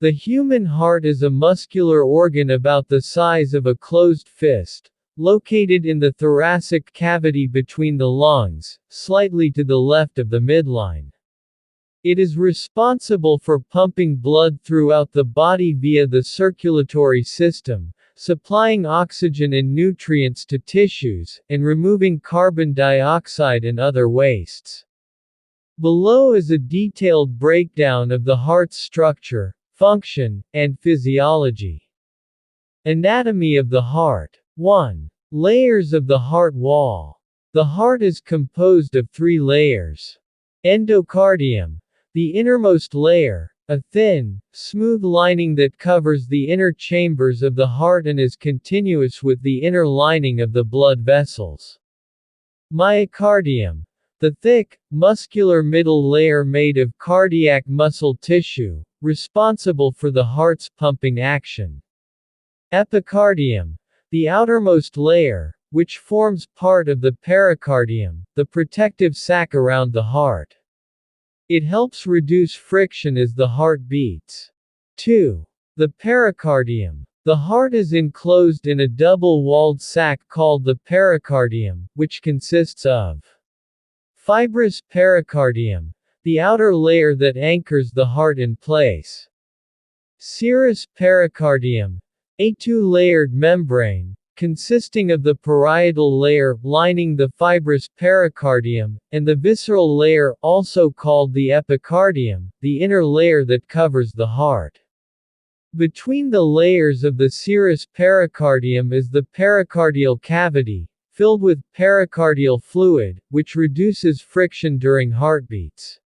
The human heart is a muscular organ about the size of a closed fist, located in the thoracic cavity between the lungs, slightly to the left of the midline. It is responsible for pumping blood throughout the body via the circulatory system, supplying oxygen and nutrients to tissues, and removing carbon dioxide and other wastes. Below is a detailed breakdown of the heart's structure, function, and physiology. Anatomy of the heart. 1. Layers of the heart wall. The heart is composed of 3 layers. Endocardium, the innermost layer, a thin, smooth lining that covers the inner chambers of the heart and is continuous with the inner lining of the blood vessels. Myocardium, the thick, muscular middle layer made of cardiac muscle tissue, responsible for the heart's pumping action. Epicardium, the outermost layer, which forms part of the pericardium, the protective sac around the heart. It helps reduce friction as the heart beats. 2. The pericardium. The heart is enclosed in a double-walled sac called the pericardium, which consists of fibrous pericardium, the outer layer that anchors the heart in place. Serous pericardium, a 2-layered membrane, consisting of the parietal layer lining the fibrous pericardium, and the visceral layer also called the epicardium, the inner layer that covers the heart. Between the layers of the serous pericardium is the pericardial cavity, filled with pericardial fluid, which reduces friction during heartbeats.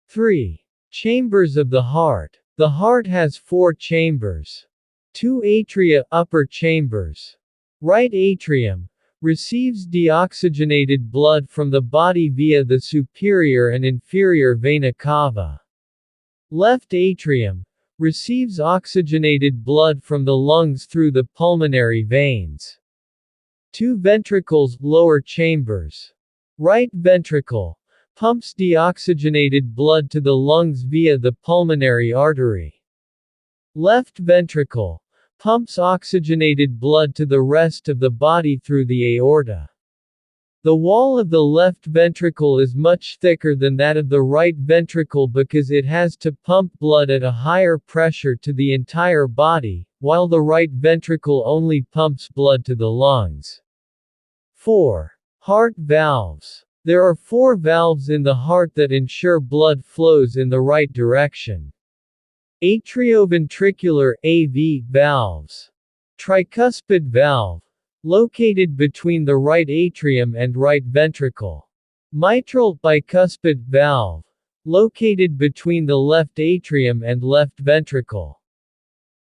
3. Chambers of the heart. The heart has 4 chambers. 2 atria, upper chambers. Right atrium receives deoxygenated blood from the body via the superior and inferior vena cava. Left atrium receives oxygenated blood from the lungs through the pulmonary veins. 2 ventricles, lower chambers. Right ventricle pumps deoxygenated blood to the lungs via the pulmonary artery. Left ventricle pumps oxygenated blood to the rest of the body through the aorta. The wall of the left ventricle is much thicker than that of the right ventricle because it has to pump blood at a higher pressure to the entire body, while the right ventricle only pumps blood to the lungs. 4. Heart valves. There are 4 valves in the heart that ensure blood flows in the right direction. Atrioventricular AV valves. Tricuspid valve, located between the right atrium and right ventricle. Mitral bicuspid valve, located between the left atrium and left ventricle.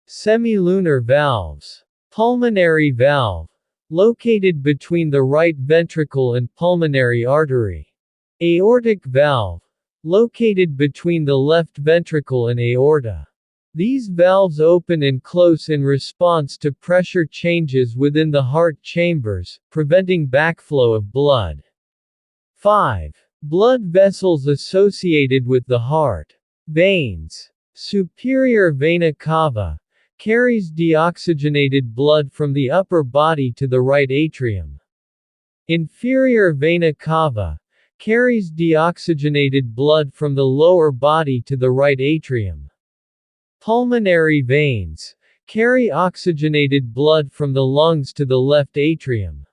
Semilunar valves. Pulmonary valve, located between the right ventricle and pulmonary artery. Aortic valve, located between the left ventricle and aorta. These valves open and close in response to pressure changes within the heart chambers, preventing backflow of blood. 5. Blood vessels associated with the heart. Veins. Superior vena cava carries deoxygenated blood from the upper body to the right atrium. Inferior vena cava carries deoxygenated blood from the lower body to the right atrium. Pulmonary veins carry oxygenated blood from the lungs to the left atrium.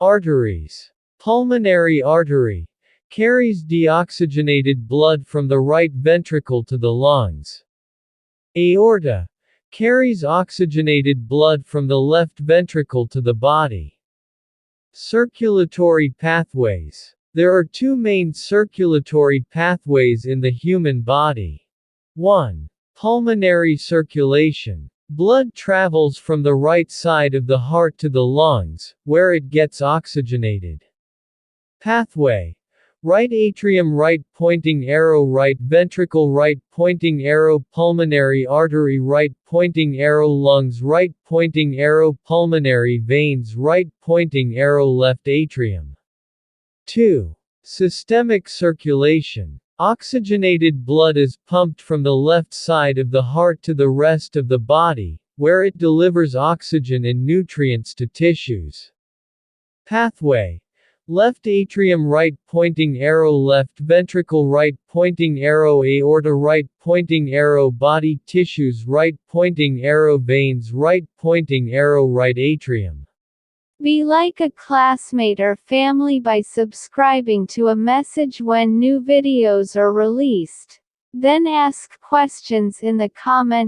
Arteries. Pulmonary artery carries deoxygenated blood from the right ventricle to the lungs. Aorta carries oxygenated blood from the left ventricle to the body. Circulatory pathways. There are 2 main circulatory pathways in the human body. 1. Pulmonary circulation. Blood travels from the right side of the heart to the lungs, where it gets oxygenated. Pathway. Right atrium, right pointing arrow, right ventricle, right pointing arrow, pulmonary artery, right pointing arrow, lungs, right pointing arrow, pulmonary veins, right pointing arrow, left atrium. 2. Systemic circulation. Oxygenated blood is pumped from the left side of the heart to the rest of the body, where it delivers oxygen and nutrients to tissues. Pathway. Left atrium, right pointing arrow, left ventricle, right pointing arrow, aorta, right pointing arrow, body tissues, right pointing arrow, veins, right pointing arrow, right atrium. Be like a classmate or family by subscribing to a message when new videos are released. Then ask questions in the comment